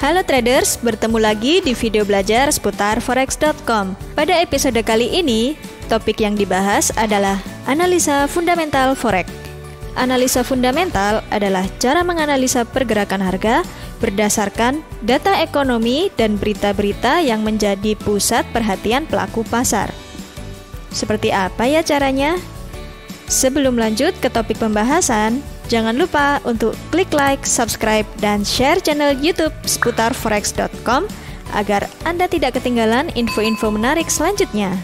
Halo traders, bertemu lagi di video belajar seputar forex.com. Pada episode kali ini, topik yang dibahas adalah analisa fundamental forex. Analisa fundamental adalah cara menganalisa pergerakan harga berdasarkan data ekonomi dan berita-berita yang menjadi pusat perhatian pelaku pasar. Seperti apa ya caranya? Sebelum lanjut ke topik pembahasan, jangan lupa untuk klik like, subscribe, dan share channel YouTube seputar forex.com agar Anda tidak ketinggalan info-info menarik selanjutnya.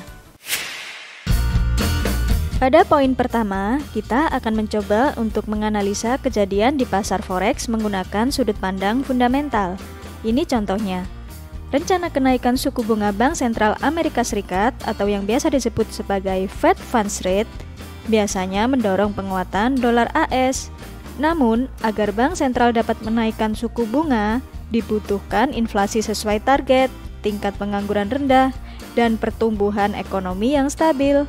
Pada poin pertama, kita akan mencoba untuk menganalisa kejadian di pasar forex menggunakan sudut pandang fundamental. Ini contohnya. Rencana kenaikan suku bunga Bank Sentral Amerika Serikat atau yang biasa disebut sebagai Fed Funds Rate biasanya mendorong penguatan dolar AS. Namun, agar bank sentral dapat menaikkan suku bunga, dibutuhkan inflasi sesuai target, tingkat pengangguran rendah, dan pertumbuhan ekonomi yang stabil.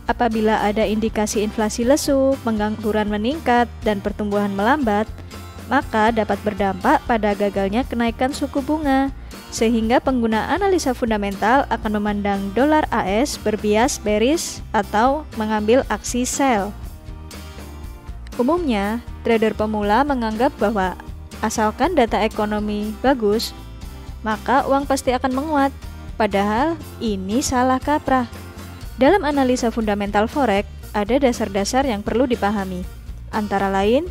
Apabila ada indikasi inflasi lesu, pengangguran meningkat, dan pertumbuhan melambat, maka dapat berdampak pada gagalnya kenaikan suku bunga, sehingga pengguna analisa fundamental akan memandang dolar AS berbias bearish atau mengambil aksi sell. Umumnya, trader pemula menganggap bahwa asalkan data ekonomi bagus, maka uang pasti akan menguat. Padahal ini salah kaprah. Dalam analisa fundamental forex, ada dasar-dasar yang perlu dipahami. Antara lain,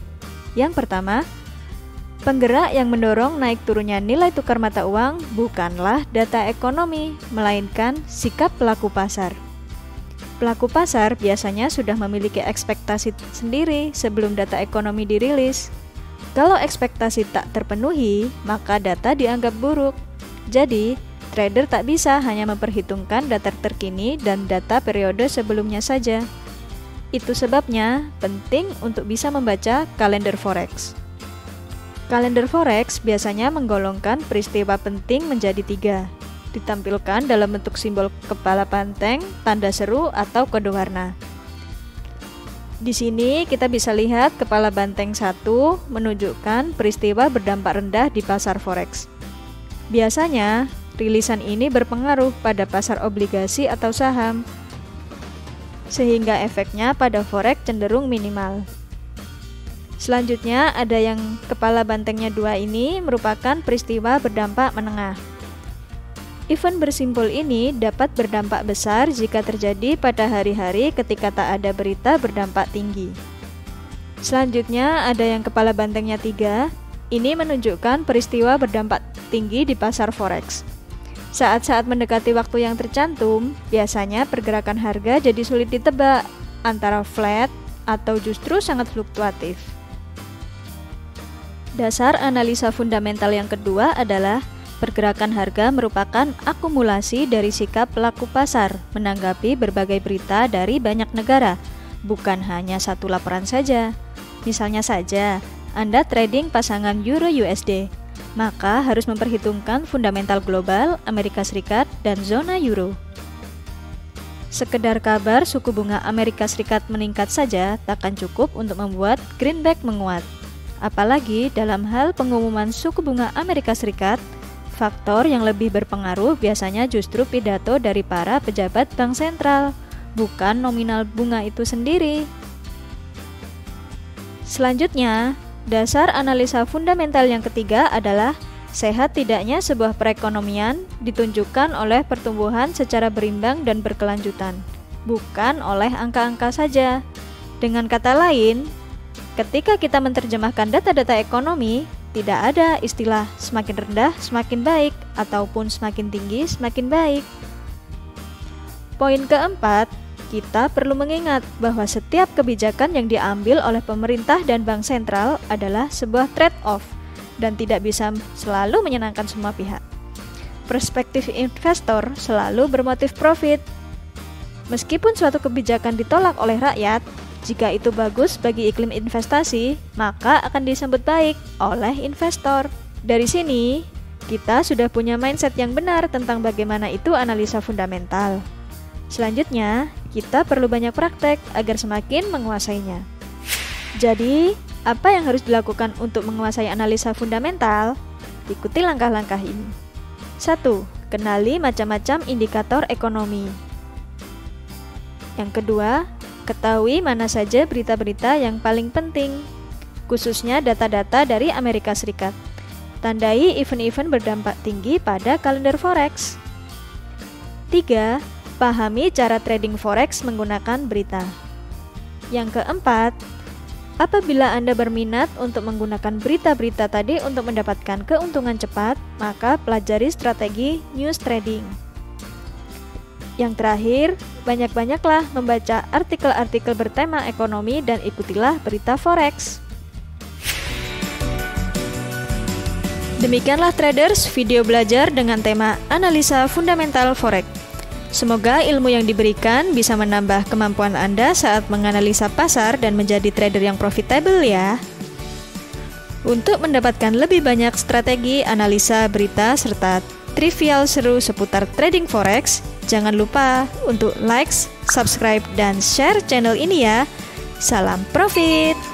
yang pertama, penggerak yang mendorong naik turunnya nilai tukar mata uang bukanlah data ekonomi, melainkan sikap pelaku pasar. Pelaku pasar biasanya sudah memiliki ekspektasi sendiri sebelum data ekonomi dirilis. Kalau ekspektasi tak terpenuhi, maka data dianggap buruk. Jadi, trader tak bisa hanya memperhitungkan data terkini dan data periode sebelumnya saja. Itu sebabnya penting untuk bisa membaca kalender forex. Kalender forex biasanya menggolongkan peristiwa penting menjadi 3, ditampilkan dalam bentuk simbol kepala banteng, tanda seru, atau kode warna. Di sini kita bisa lihat kepala banteng 1 menunjukkan peristiwa berdampak rendah di pasar forex. Biasanya, rilisan ini berpengaruh pada pasar obligasi atau saham, sehingga efeknya pada forex cenderung minimal. Selanjutnya ada yang kepala bantengnya 2 ini merupakan peristiwa berdampak menengah. Event bersimbol ini dapat berdampak besar jika terjadi pada hari-hari ketika tak ada berita berdampak tinggi. Selanjutnya ada yang kepala bantengnya 3, ini menunjukkan peristiwa berdampak tinggi di pasar forex. Saat-saat mendekati waktu yang tercantum, biasanya pergerakan harga jadi sulit ditebak, antara flat atau justru sangat fluktuatif. Dasar analisa fundamental yang kedua adalah pergerakan harga merupakan akumulasi dari sikap pelaku pasar menanggapi berbagai berita dari banyak negara, bukan hanya satu laporan saja. Misalnya saja, Anda trading pasangan Euro-USD, maka harus memperhitungkan fundamental global, Amerika Serikat, dan zona Euro. Sekedar kabar suku bunga Amerika Serikat meningkat saja takkan cukup untuk membuat greenback menguat. Apalagi dalam hal pengumuman suku bunga Amerika Serikat, faktor yang lebih berpengaruh biasanya justru pidato dari para pejabat bank sentral, bukan nominal bunga itu sendiri. Selanjutnya, dasar analisa fundamental yang ketiga adalah sehat tidaknya sebuah perekonomian ditunjukkan oleh pertumbuhan secara berimbang dan berkelanjutan, bukan oleh angka-angka saja. Dengan kata lain, ketika kita menerjemahkan data-data ekonomi, tidak ada istilah semakin rendah semakin baik ataupun semakin tinggi semakin baik. Poin keempat, kita perlu mengingat bahwa setiap kebijakan yang diambil oleh pemerintah dan bank sentral adalah sebuah trade-off dan tidak bisa selalu menyenangkan semua pihak. Perspektif investor selalu bermotif profit. Meskipun suatu kebijakan ditolak oleh rakyat, jika itu bagus bagi iklim investasi, maka akan disambut baik oleh investor. Dari sini, kita sudah punya mindset yang benar tentang bagaimana itu analisa fundamental. Selanjutnya, kita perlu banyak praktek agar semakin menguasainya. Jadi, apa yang harus dilakukan untuk menguasai analisa fundamental? Ikuti langkah-langkah ini. 1. Kenali macam-macam indikator ekonomi. Yang kedua, ketahui mana saja berita-berita yang paling penting, khususnya data-data dari Amerika Serikat. Tandai event-event berdampak tinggi pada kalender forex. 3. Pahami cara trading forex menggunakan berita. Yang keempat, apabila Anda berminat untuk menggunakan berita-berita tadi untuk mendapatkan keuntungan cepat, maka pelajari strategi news trading. Yang terakhir, banyak-banyaklah membaca artikel-artikel bertema ekonomi dan ikutilah berita forex. Demikianlah traders, video belajar dengan tema analisa fundamental forex. Semoga ilmu yang diberikan bisa menambah kemampuan Anda saat menganalisa pasar dan menjadi trader yang profitable ya. Untuk mendapatkan lebih banyak strategi, analisa, berita, serta trivial seru seputar trading forex, jangan lupa untuk like, subscribe, dan share channel ini ya. Salam profit!